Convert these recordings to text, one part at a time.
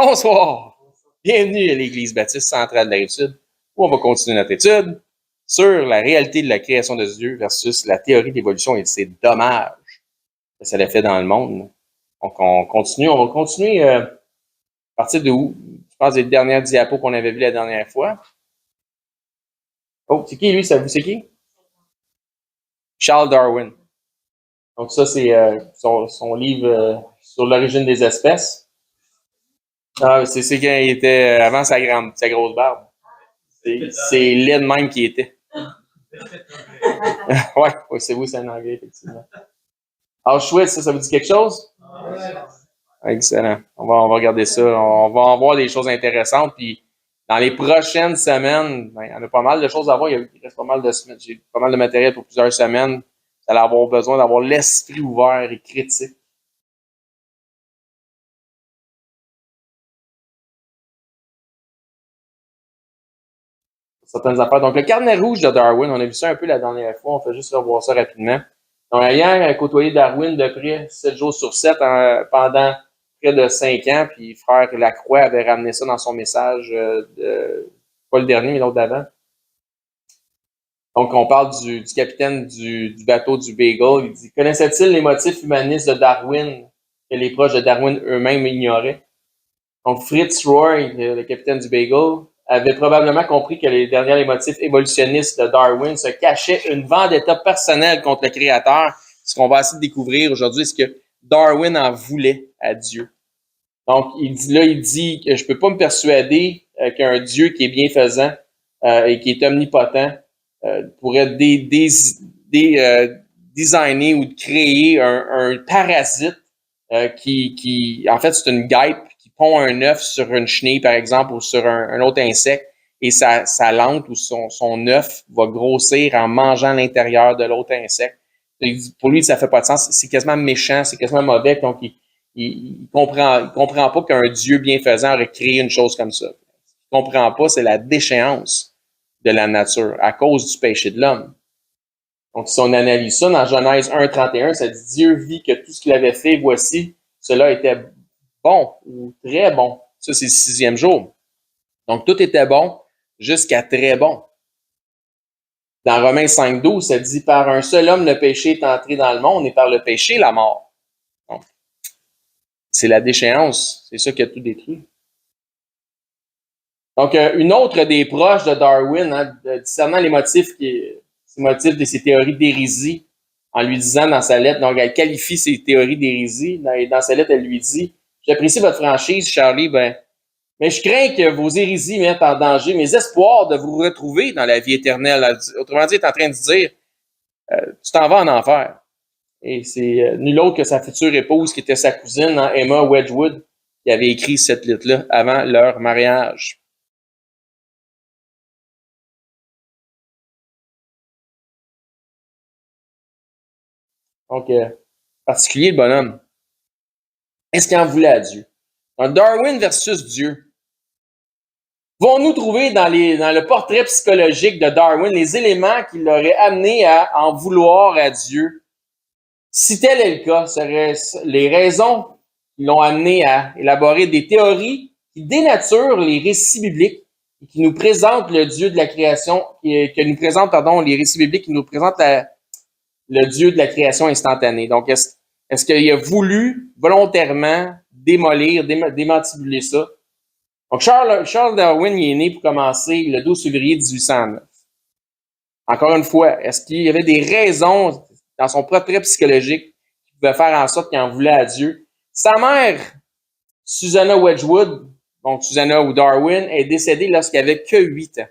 Bonsoir! Bienvenue à l'Église baptiste centrale de la Rive-Sud, où on va continuer notre étude sur la réalité de la création de Dieu versus la théorie d'évolution et ses dommages que ça a fait dans le monde. Donc, on va continuer à partir de où? Je pense des dernières diapos qu'on avait vues la dernière fois. Oh, c'est qui lui? Ça vous c'est qui? Charles Darwin. Donc ça, c'est son livre sur l'origine des espèces. Ah, c'est quand il était avant sa grosse barbe. C'est laid de même qu'il était. ouais, c'est vous, c'est un anglais, effectivement. Auschwitz, ça vous dit quelque chose? Excellent. On va regarder ça. On va en voir des choses intéressantes. Puis dans les prochaines semaines, il y en a pas mal de choses à voir. Il reste pas mal de semaines. J'ai pas mal de matériel pour plusieurs semaines. Vous allez avoir besoin d'avoir l'esprit ouvert et critique. Certaines affaires. Donc, le carnet rouge de Darwin, on a vu ça un peu la dernière fois. On fait juste revoir ça rapidement. Donc, ayant côtoyé Darwin de près 7 jours sur 7 pendant près de 5 ans, puis frère Lacroix avait ramené ça dans son message, pas le dernier, mais l'autre d'avant. Donc, on parle du capitaine du bateau du Beagle. Il dit « Connaissait-il les motifs humanistes de Darwin que les proches de Darwin eux-mêmes ignoraient? » Donc, Fritz Roy, le capitaine du Beagle, avait probablement compris que derrière les motifs évolutionnistes de Darwin se cachait une vendetta personnelle contre le Créateur. Ce qu'on va essayer de découvrir aujourd'hui, c'est que Darwin en voulait à Dieu. Donc, il dit que je peux pas me persuader qu'un Dieu qui est bienfaisant et qui est omnipotent pourrait designer ou créer un parasite qui, en fait, c'est une guêpe qui pond un œuf sur une chenille, par exemple, ou sur un autre insecte, et sa lente ou son œuf va grossir en mangeant l'intérieur de l'autre insecte. Pour lui, ça fait pas de sens. C'est quasiment méchant, c'est quasiment mauvais. Donc, il comprend pas qu'un Dieu bienfaisant aurait créé une chose comme ça. Il comprend pas, c'est la déchéance de la nature à cause du péché de l'homme. Donc, si on analyse ça, dans Genèse 1:31, ça dit « Dieu vit que tout ce qu'il avait fait, voici, cela était bon ou très bon. » Ça, c'est le 6e jour. Donc, tout était bon jusqu'à très bon. Dans Romains 5:12, ça dit « Par un seul homme, le péché est entré dans le monde, et par le péché, la mort. » Donc, c'est la déchéance. C'est ça qui a tout détruit. Donc, une autre des proches de Darwin, discernant les motifs de ses théories d'hérésie, en lui disant dans sa lettre, donc elle qualifie ses théories d'hérésie, dans sa lettre, elle lui dit « J'apprécie votre franchise, Charlie, mais je crains que vos hérésies mettent en danger mes espoirs de vous retrouver dans la vie éternelle. » Autrement dit, elle est en train de dire tu t'en vas en enfer. Et c'est nul autre que sa future épouse, qui était sa cousine, Emma Wedgwood, qui avait écrit cette lettre-là avant leur mariage. Donc, particulier le bonhomme. Est-ce qu'il en voulait à Dieu? Donc, Darwin versus Dieu. Vont-nous trouver dans le portrait psychologique de Darwin les éléments qui l'auraient amené à en vouloir à Dieu? Si tel est le cas, seraient les raisons qui l'ont amené à élaborer des théories qui dénaturent les récits bibliques et qui nous présentent le Dieu de la création, que nous présentent, les récits bibliques qui nous présentent le Dieu de la création instantanée. Donc, est-ce qu'il a voulu volontairement démolir, démantibuler ça? Donc, Charles Darwin, il est né pour commencer le 12 février 1809. Encore une fois, est-ce qu'il y avait des raisons dans son portrait psychologique qui pouvaient faire en sorte qu'il en voulait à Dieu? Sa mère, Susanna Wedgwood, donc Susanna ou Darwin, est décédée lorsqu'il avait que 8 ans.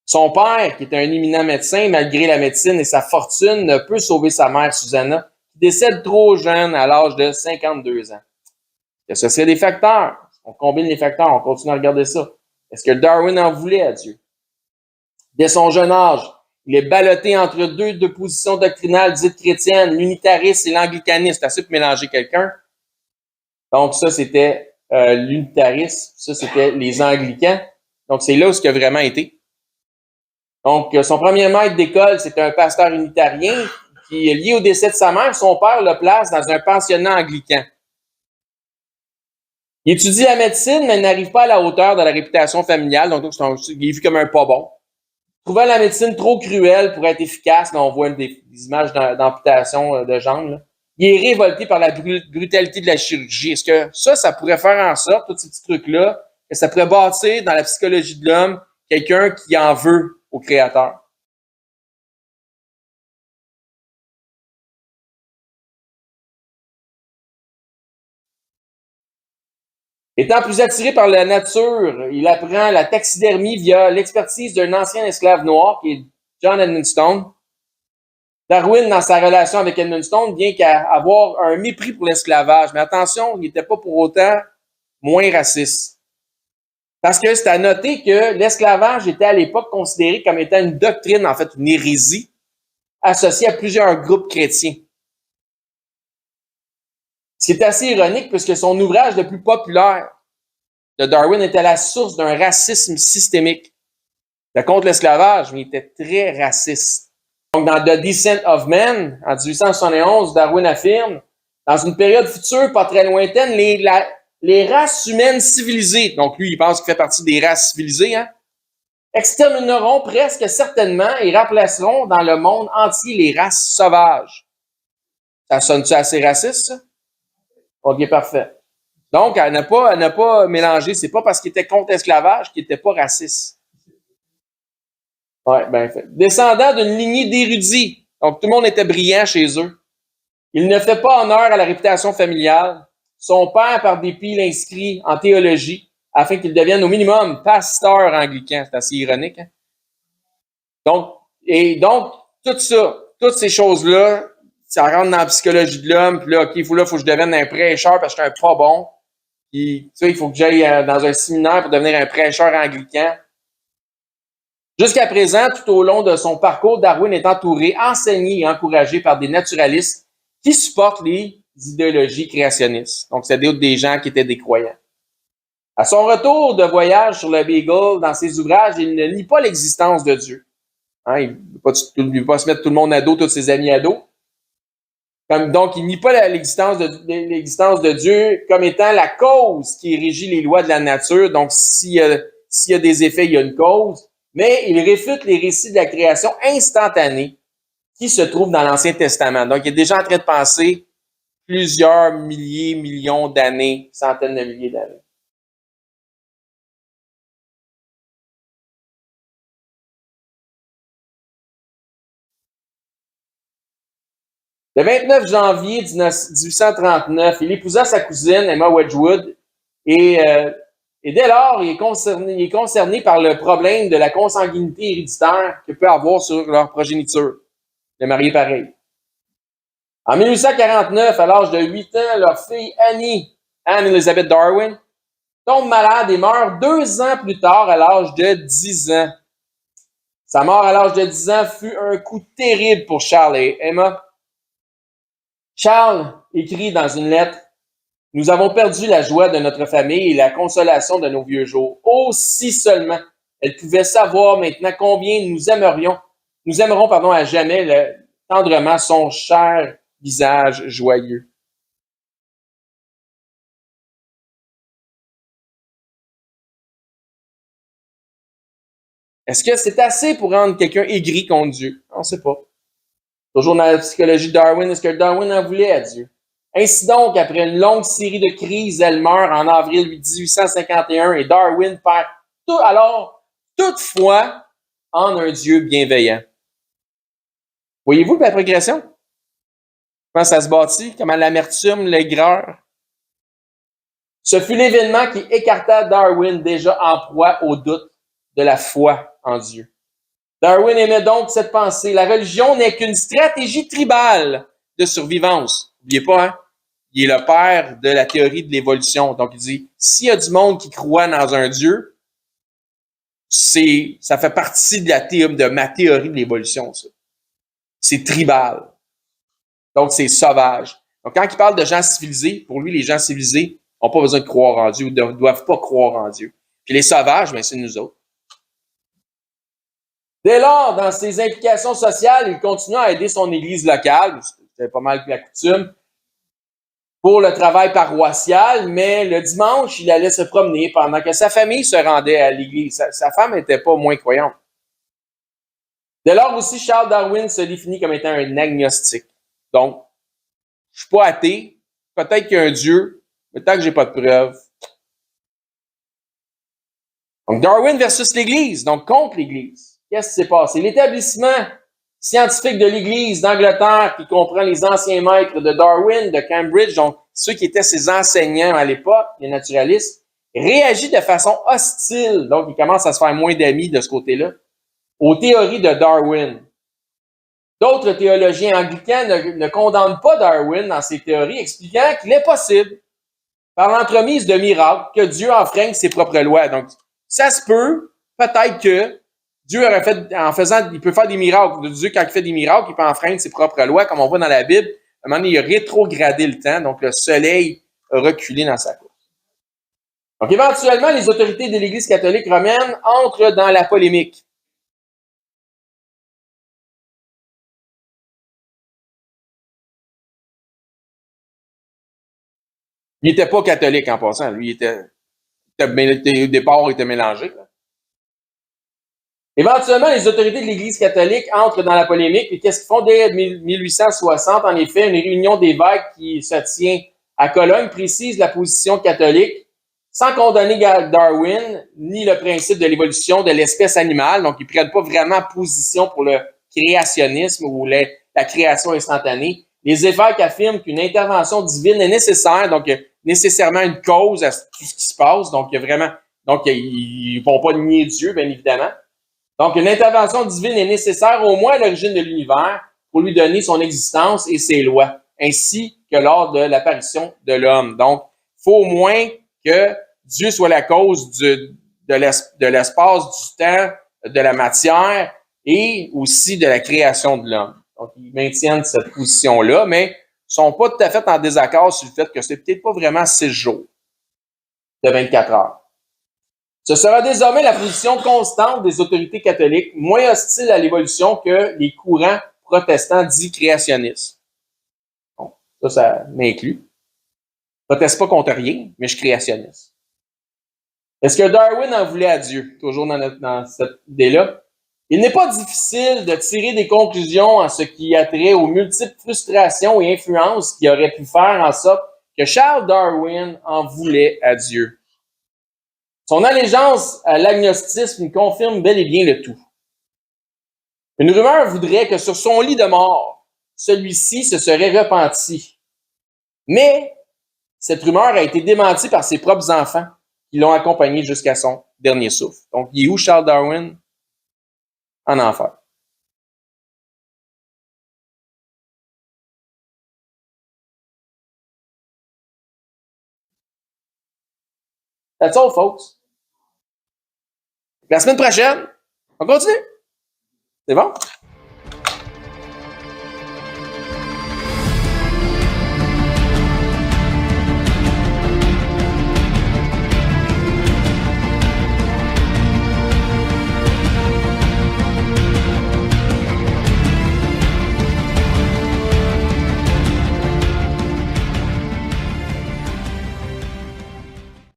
Son père, qui est un éminent médecin, malgré la médecine et sa fortune, ne peut sauver sa mère, Susanna, qui décède trop jeune à l'âge de 52 ans. Ce serait des facteurs. On combine les facteurs, on continue à regarder ça. Est-ce que Darwin en voulait à Dieu? Dès son jeune âge, il est ballotté entre deux positions doctrinales dites chrétiennes, l'unitarisme et l'anglicanisme. C'est assez pour mélanger quelqu'un. Donc ça, c'était l'unitarisme. Ça, c'était les anglicans. Donc c'est là où ce a vraiment été. Donc, son premier maître d'école, c'était un pasteur unitarien qui est lié au décès de sa mère. Son père le place dans un pensionnat anglican. Il étudie la médecine, mais il n'arrive pas à la hauteur de la réputation familiale, donc il est vu comme un pas bon. Trouvant la médecine trop cruelle pour être efficace, là, on voit des images d'amputation de jambes, là. Il est révolté par la brutalité de la chirurgie. Est-ce que ça pourrait faire en sorte, tous ces petits trucs-là, que ça pourrait bâtir dans la psychologie de l'homme quelqu'un qui en veut au Créateur? Étant plus attiré par la nature, il apprend la taxidermie via l'expertise d'un ancien esclave noir qui est John Edmonstone. Darwin, dans sa relation avec Edmonstone, vient qu'à avoir un mépris pour l'esclavage. Mais attention, il n'était pas pour autant moins raciste. Parce que c'est à noter que l'esclavage était à l'époque considéré comme étant une doctrine, en fait une hérésie, associée à plusieurs groupes chrétiens. Ce qui est assez ironique, puisque son ouvrage le plus populaire de Darwin était la source d'un racisme systémique. C'était contre l'esclavage, mais il était très raciste. Donc, dans The Descent of Man, en 1871, Darwin affirme, dans une période future, pas très lointaine, les races humaines civilisées, donc lui, il pense qu'il fait partie des races civilisées, hein, extermineront presque certainement et remplaceront dans le monde entier les races sauvages. Ça sonne-tu assez raciste, ça? Ok, parfait. Donc, elle n'a pas mélangé. C'est pas parce qu'il était contre l'esclavage qu'il n'était pas raciste. Ouais, ben fait. Descendant d'une lignée d'érudits. Donc, tout le monde était brillant chez eux. Il ne fait pas honneur à la réputation familiale. Son père, par dépit, l'inscrit en théologie afin qu'il devienne au minimum pasteur anglican. C'est assez ironique, hein? Donc, tout ça, toutes ces choses-là, ça rentre dans la psychologie de l'homme. Puis là, OK, il faut que je devienne un prêcheur parce que je suis un pas bon. Puis, tu sais, il faut que j'aille dans un séminaire pour devenir un prêcheur anglican. Jusqu'à présent, tout au long de son parcours, Darwin est entouré, enseigné et encouragé par des naturalistes qui supportent les idéologies créationnistes. Donc, c'est des gens qui étaient des croyants. À son retour de voyage sur le Beagle, dans ses ouvrages, il ne nie pas l'existence de Dieu. Hein, il ne veut pas se mettre tout le monde à dos, tous ses amis à dos. Donc, il nie pas l'existence de Dieu comme étant la cause qui régit les lois de la nature. Donc, s'il y a des effets, il y a une cause. Mais il réfute les récits de la création instantanée qui se trouvent dans l'Ancien Testament. Donc, il est déjà en train de penser plusieurs milliers, millions d'années, centaines de milliers d'années. Le 29 janvier 1839, il épousa sa cousine Emma Wedgwood et dès lors, il est concerné par le problème de la consanguinité héréditaire que peut avoir sur leur progéniture, de marier pareil. En 1849, à l'âge de 8 ans, leur fille Anne Elizabeth Darwin, tombe malade et meurt 2 ans plus tard à l'âge de 10 ans. Sa mort à l'âge de 10 ans fut un coup terrible pour Charles et Emma. Charles écrit dans une lettre: « Nous avons perdu la joie de notre famille et la consolation de nos vieux jours. Oh, si seulement elle pouvait savoir maintenant combien nous aimerons à jamais tendrement son cher visage joyeux. » Est-ce que c'est assez pour rendre quelqu'un aigri contre Dieu? On ne sait pas. Toujours dans la psychologie de Darwin, est-ce que Darwin en voulait à Dieu? Ainsi donc, après une longue série de crises, elle meurt en avril 1851 et Darwin perd toutefois en un Dieu bienveillant. Voyez-vous la progression? Comment ça se bâtit? Comment l'amertume, l'aigreur? Ce fut l'événement qui écarta Darwin déjà en proie au doute de la foi en Dieu. Darwin aimait donc cette pensée: la religion n'est qu'une stratégie tribale de survivance. N'oubliez pas, hein? Il est le père de la théorie de l'évolution. Donc, il dit, s'il y a du monde qui croit dans un Dieu, ça fait partie de ma théorie de l'évolution, ça. C'est tribal. Donc, c'est sauvage. Donc, quand il parle de gens civilisés, pour lui, les gens civilisés n'ont pas besoin de croire en Dieu ou ne doivent pas croire en Dieu. Puis les sauvages, ben, c'est nous autres. Dès lors, dans ses implications sociales, il continua à aider son église locale, c'était pas mal la coutume, pour le travail paroissial, mais le dimanche, il allait se promener pendant que sa famille se rendait à l'église. Sa femme n'était pas moins croyante. Dès lors aussi, Charles Darwin se définit comme étant un agnostique. Donc, je suis pas athée, peut-être qu'il y a un Dieu, mais tant que j'ai pas de preuves. Donc, Darwin versus l'Église, donc contre l'Église. Qu'est-ce qui s'est passé? L'établissement scientifique de l'Église d'Angleterre, qui comprend les anciens maîtres de Darwin, de Cambridge, donc ceux qui étaient ses enseignants à l'époque, les naturalistes, réagit de façon hostile, donc il commence à se faire moins d'amis de ce côté-là, aux théories de Darwin. D'autres théologiens anglicans ne condamnent pas Darwin dans ses théories, expliquant qu'il est possible, par l'entremise de miracles, que Dieu enfreigne ses propres lois. Donc, ça se peut, peut-être que Dieu aurait fait, il peut faire des miracles. Dieu, quand il fait des miracles, il peut enfreindre ses propres lois, comme on voit dans la Bible. À un moment donné, il a rétrogradé le temps, donc le soleil a reculé dans sa course. Donc, éventuellement, les autorités de l'Église catholique romaine entrent dans la polémique. Il n'était pas catholique en passant. Lui, au départ, il était mélangé. Là. Éventuellement, les autorités de l'Église catholique entrent dans la polémique. Et qu'est-ce qu'ils font? Dès 1860, en effet, une réunion d'évêques qui se tient à Cologne précise la position catholique sans condamner Darwin ni le principe de l'évolution de l'espèce animale. Donc, ils ne prennent pas vraiment position pour le créationnisme ou la création instantanée. Les évêques affirment qu'une intervention divine est nécessaire, donc nécessairement une cause à tout ce qui se passe. Donc, il y a vraiment, donc ils ne vont pas nier Dieu, bien évidemment. Donc, une intervention divine est nécessaire au moins à l'origine de l'univers pour lui donner son existence et ses lois, ainsi que lors de l'apparition de l'homme. Donc, il faut au moins que Dieu soit la cause de l'espace, du temps, de la matière et aussi de la création de l'homme. Donc, ils maintiennent cette position-là, mais ne sont pas tout à fait en désaccord sur le fait que c'est peut-être pas vraiment 6 jours de 24 heures. Ce sera désormais la position constante des autorités catholiques, moins hostile à l'évolution que les courants protestants dits créationnistes. Bon, ça m'inclut. Je proteste pas contre rien, mais je suis créationniste. Est-ce que Darwin en voulait à Dieu? Toujours dans cette idée-là. Il n'est pas difficile de tirer des conclusions en ce qui a trait aux multiples frustrations et influences qui auraient pu faire en sorte que Charles Darwin en voulait à Dieu. Son allégeance à l'agnosticisme confirme bel et bien le tout. Une rumeur voudrait que sur son lit de mort, celui-ci se serait repenti. Mais cette rumeur a été démentie par ses propres enfants qui l'ont accompagné jusqu'à son dernier souffle. Donc, il est où Charles Darwin? En enfer. That's all, folks. La semaine prochaine, on continue. C'est bon?